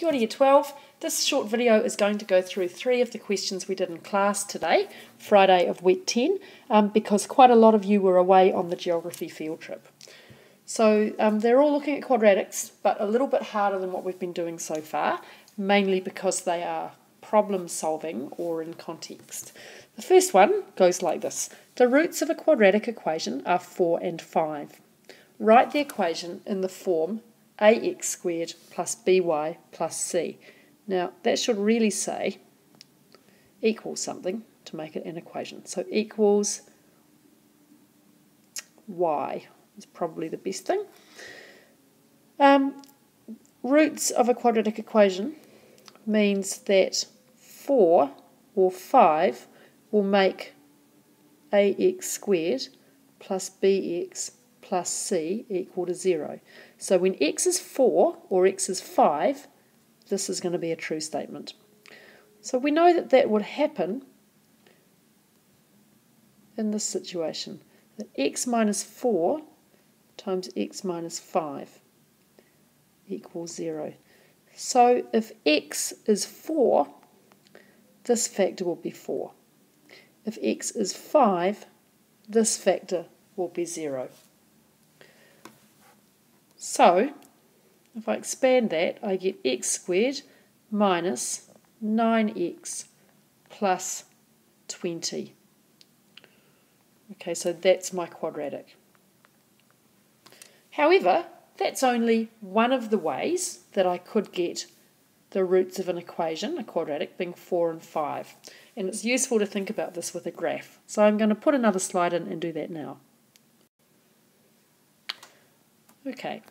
Kia ora Year 12. This short video is going to go through 3 of the questions we did in class today, Friday of week 10, because quite a lot of you were away on the geography field trip. So they're all looking at quadratics, but a little bit harder than what we've been doing so far, mainly because they are problem solving or in context. The first one goes like this. The roots of a quadratic equation are 4 and 5. Write the equation in the form ax squared plus by plus c. Now that should really say equals something to make it an equation. So equals y is probably the best thing. Roots of a quadratic equation means that 4 or 5 will make ax squared plus bx plus c equal to 0. So when x is 4 or x is 5, this is going to be a true statement. So we know that that would happen in this situation, that x minus 4 times x minus 5 equals 0. So if x is 4, this factor will be 4. If x is 5, this factor will be 0. So, if I expand that, I get x squared minus 9x plus 20. Okay, so that's my quadratic. However, that's only one of the ways that I could get the roots of an equation, a quadratic, being 4 and 5. And it's useful to think about this with a graph. So I'm going to put another slide in and do that now. Okay,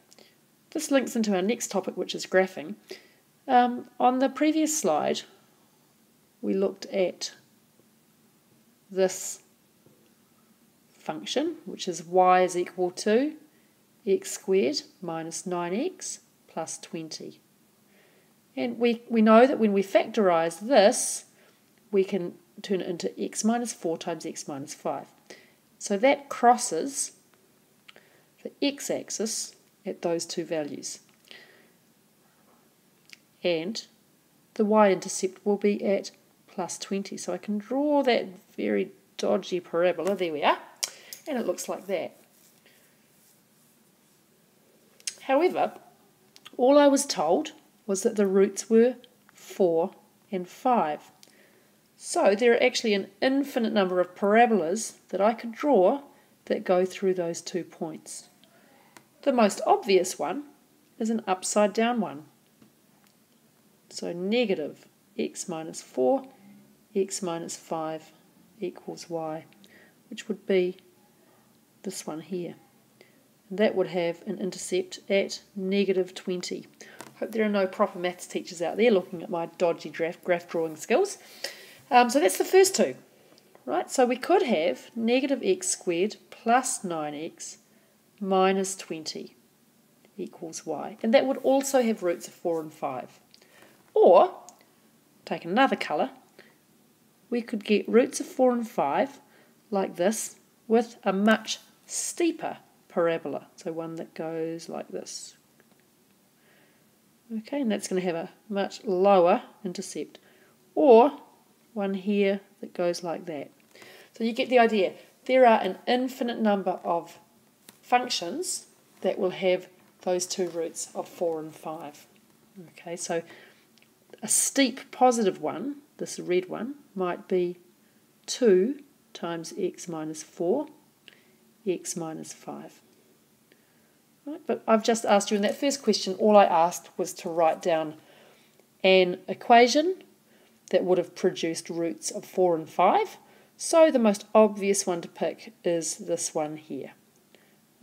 this links into our next topic, which is graphing. On the previous slide, we looked at this function, which is y is equal to x squared minus 9x plus 20. And we know that when we factorise this, we can turn it into x minus 4 times x minus 5. So that crosses the x-axis at those two values. And the y-intercept will be at plus 20. So I can draw that very dodgy parabola, there we are, and it looks like that. However, all I was told was that the roots were 4 and 5. So there are actually an infinite number of parabolas that I could draw that go through those 2 points. The most obvious one is an upside down one. So negative x minus 4, x minus 5 equals y, which would be this one here. And that would have an intercept at negative 20. Hope there are no proper maths teachers out there looking at my dodgy graph drawing skills. So that's the first two. Right, so we could have negative x squared plus 9x minus 20 equals y. And that would also have roots of 4 and 5. Or, take another colour, we could get roots of 4 and 5 like this with a much steeper parabola. So one that goes like this. Okay, and that's going to have a much lower intercept. Or one here that goes like that. So you get the idea. There are an infinite number of functions that will have those two roots of 4 and 5. Okay, so a steep positive one, this red one, might be 2 times x minus 4, x minus 5. Right, but I've just asked you in that first question, all I asked was to write down an equation that would have produced roots of 4 and 5. So the most obvious one to pick is this one here.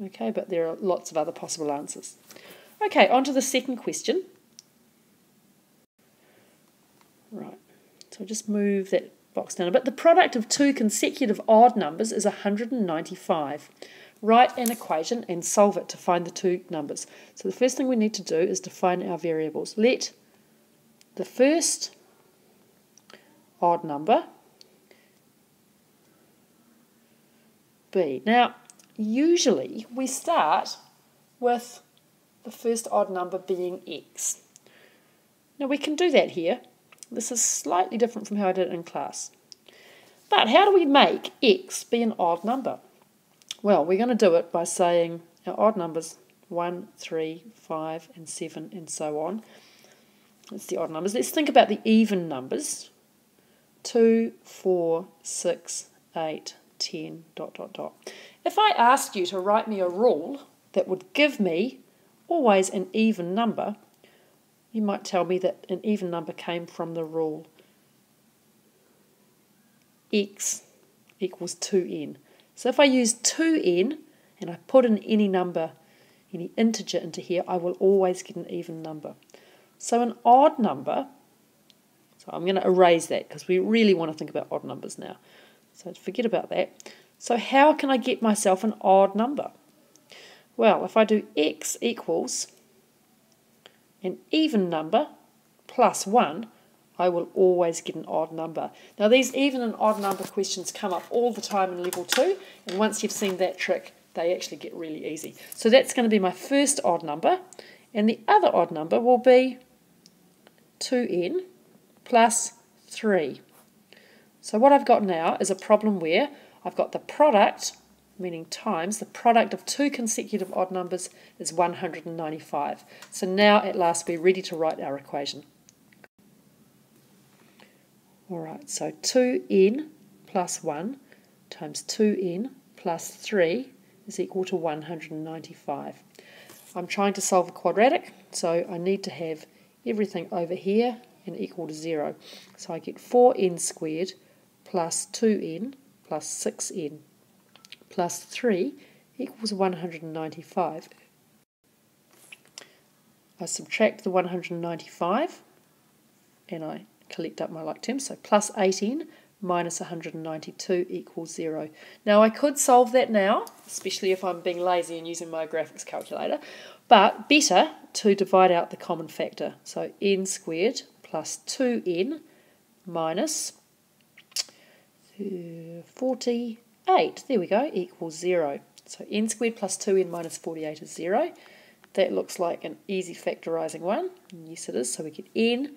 Okay, but there are lots of other possible answers. Okay, on to the second question. Right, so just move that box down a bit. The product of two consecutive odd numbers is 195. Write an equation and solve it to find the two numbers. So the first thing we need to do is define our variables. Let the first odd number be. Now, usually we start with the first odd number being x. Now we can do that here. This is slightly different from how I did it in class. But how do we make x be an odd number? Well, we're going to do it by saying our odd numbers 1, 3, 5 and 7 and so on. That's the odd numbers. Let's think about the even numbers. 2, 4, 6, 8, 10, dot, dot, dot. If I asked you to write me a rule that would give me always an even number, you might tell me that an even number came from the rule x equals 2n. So if I use 2n and I put in any number, any integer into here, I will always get an even number. So an odd number, so I'm going to erase that because we really want to think about odd numbers now. So forget about that. So how can I get myself an odd number? Well, if I do x equals an even number plus 1, I will always get an odd number. Now these even and odd number questions come up all the time in level 2, and once you've seen that trick, they actually get really easy. So that's going to be my first odd number, and the other odd number will be 2n plus 3. So what I've got now is a problem where I've got the product, meaning times, the product of two consecutive odd numbers is 195. So now at last we're ready to write our equation. Alright, so 2n plus 1 times 2n plus 3 is equal to 195. I'm trying to solve a quadratic, so I need to have everything over here and equal to 0. So I get 4n squared plus 2n plus 6n plus 3 equals 195. I subtract the 195 and I collect up my like terms, so plus 18 minus 192 equals 0. Now I could solve that now, especially if I'm being lazy and using my graphics calculator, but better to divide out the common factor. So n squared plus 2n minus 48, there we go, equals 0. So n squared plus 2n minus 48 is 0. That looks like an easy factorising one. And yes it is, so we get n.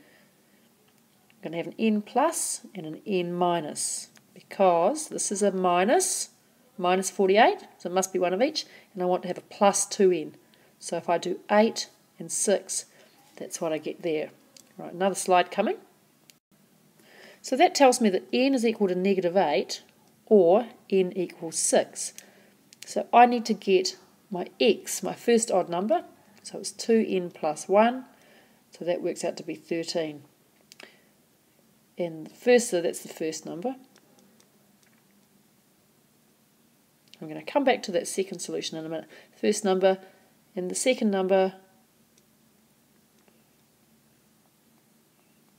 I'm going to have an n plus and an n minus, because this is a minus 48, so it must be one of each, and I want to have a plus 2n. So if I do 8 and 6, that's what I get there. Right, another slide coming. So that tells me that n is equal to negative 8 or n equals 6. So I need to get my x, my first odd number, so it's 2n plus 1, so that works out to be 13. And so that's the first number. I'm going to come back to that second solution in a minute. First number and the second number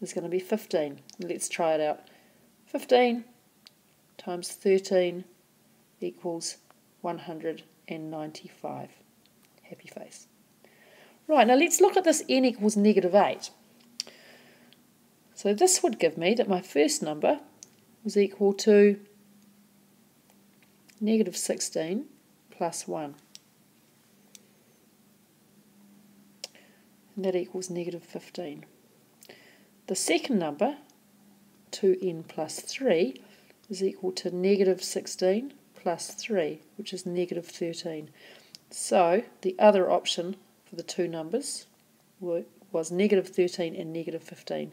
is going to be 15. Let's try it out. 15 times 13 equals 195. Happy face. Right, now let's look at this n equals negative 8. So this would give me that my first number was equal to negative 16 plus 1. And that equals negative 15. The second number, 2n plus 3, is equal to negative 16 plus 3, which is negative 13. So the other option for the two numbers was negative 13 and negative 15.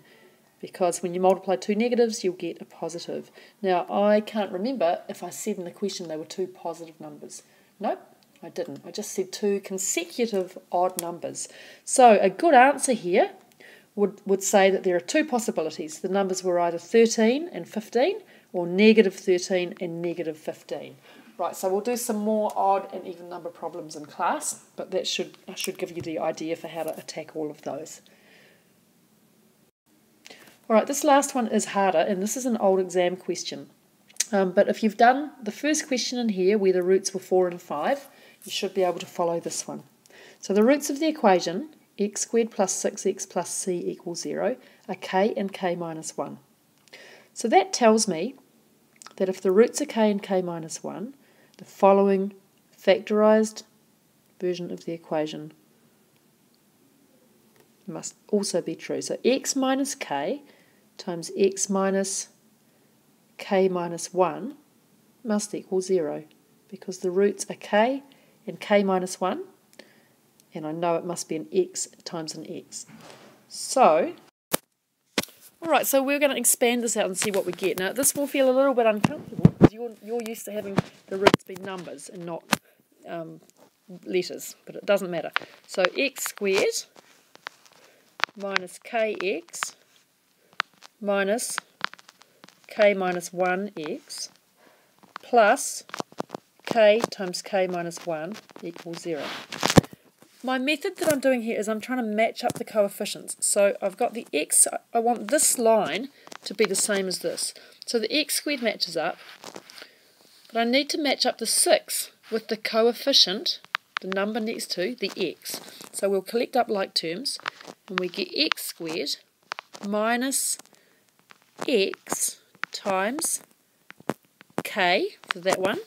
Because when you multiply two negatives, you'll get a positive. Now, I can't remember if I said in the question they were two positive numbers. Nope, I didn't. I just said two consecutive odd numbers. So a good answer here would say that there are two possibilities. The numbers were either 13 and 15 or negative 13 and negative 15. Right, so we'll do some more odd and even number problems in class, but I should give you the idea for how to attack all of those. Alright, this last one is harder, and this is an old exam question. But if you've done the first question in here, where the roots were 4 and 5, you should be able to follow this one. So the roots of the equation, x squared plus 6x plus c equals 0, are k and k minus 1. So that tells me that if the roots are k and k minus 1, the following factorised version of the equation must also be true. So x minus k times x minus k minus 1 must equal 0, because the roots are k and k minus 1, and I know it must be an x times an x. So, alright, so we're going to expand this out and see what we get. Now, this will feel a little bit uncomfortable because you're used to having the roots be numbers and not letters, but it doesn't matter. So x squared minus kx minus k minus 1x plus k times k minus 1 equals 0. My method that I'm doing here is I'm trying to match up the coefficients. So I've got the x, I want this line to be the same as this. So the x squared matches up, but I need to match up the 6 with the coefficient, the number next to the x. So we'll collect up like terms, and we get x squared minus x times k for that one,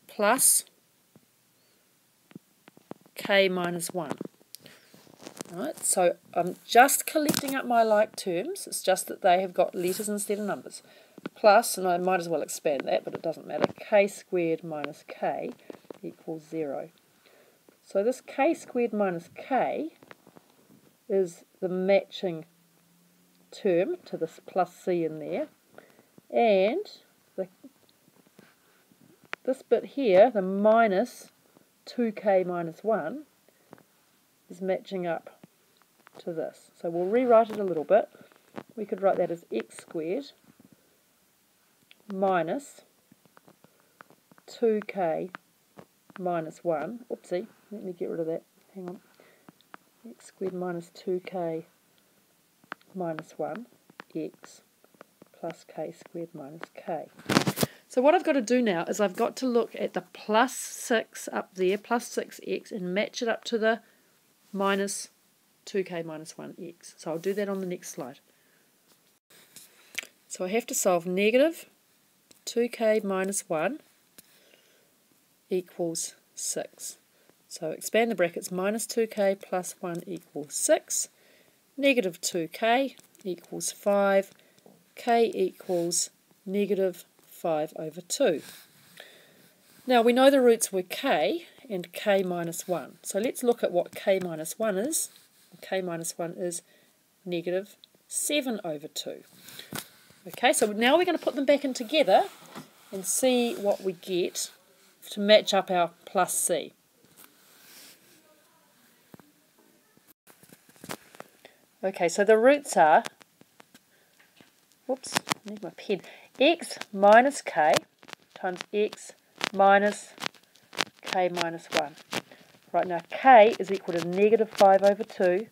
plus k minus 1. Right, so I'm just collecting up my like terms, it's just that they have got letters instead of numbers. Plus, and I might as well expand that, but it doesn't matter, k squared minus k equals 0. So this k squared minus k is the matching term to this plus c in there, and this bit here, the minus 2k minus 1, is matching up to this. So we'll rewrite it a little bit. We could write that as x squared minus 2k minus 1. Oopsie, let me get rid of that. Hang on. X squared minus 2k minus 1 x plus k squared minus k. So what I've got to do now is I've got to look at the plus 6 up there, plus 6x, and match it up to the minus 2k minus 1x. So I'll do that on the next slide. So I have to solve negative 2k minus 1 equals 6. So expand the brackets, minus 2k plus 1 equals 6. Negative 2k equals 5. K equals negative 5 over 2. Now we know the roots were k and k minus 1. So let's look at what k minus 1 is. K minus 1 is negative 7 over 2. Okay, so now we're going to put them back in together and see what we get to match up our plus c. Okay, so the roots are, whoops, I need my pen, x minus k times x minus k minus 1. Right, now k is equal to negative 5 over 2.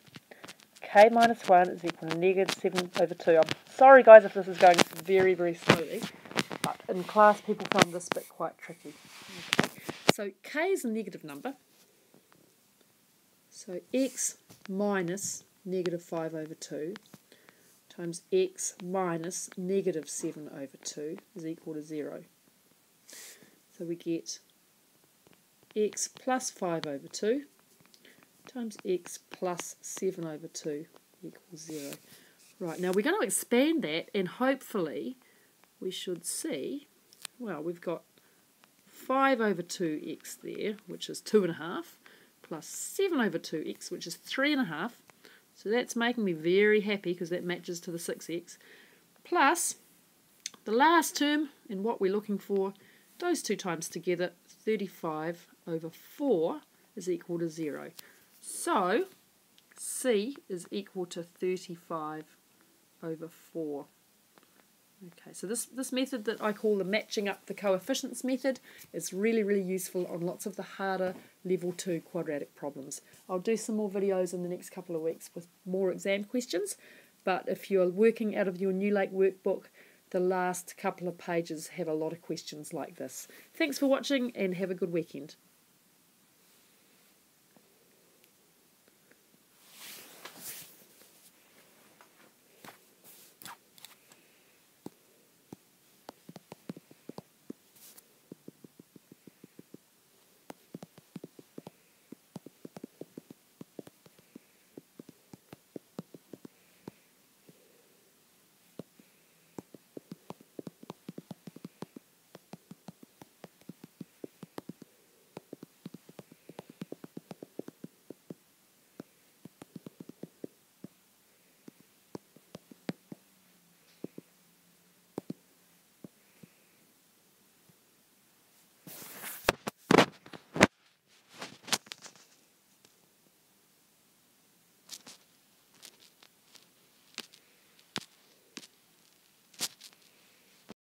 K minus 1 is equal to negative 7 over 2. I'm sorry guys if this is going very, very slowly, but in class people found this bit quite tricky. Okay. So k is a negative number, so x minus negative 5 over 2 times x minus negative 7 over 2 is equal to 0. So we get x plus 5 over 2 times x plus 7 over 2 equals 0. Right, now we're going to expand that, and hopefully we should see, well, we've got 5 over 2x there, which is 2.5, plus 7 over 2x, which is 3.5. So that's making me very happy because that matches to the 6x. Plus the last term, and what we're looking for, those two times together, 35 over 4 is equal to 0. So c is equal to 35 over 4. Okay, so this method that I call the matching up the coefficients method is really, really useful on lots of the harder level 2 quadratic problems. I'll do some more videos in the next couple of weeks with more exam questions, but if you're working out of your New Lake workbook, the last couple of pages have a lot of questions like this. Thanks for watching and have a good weekend.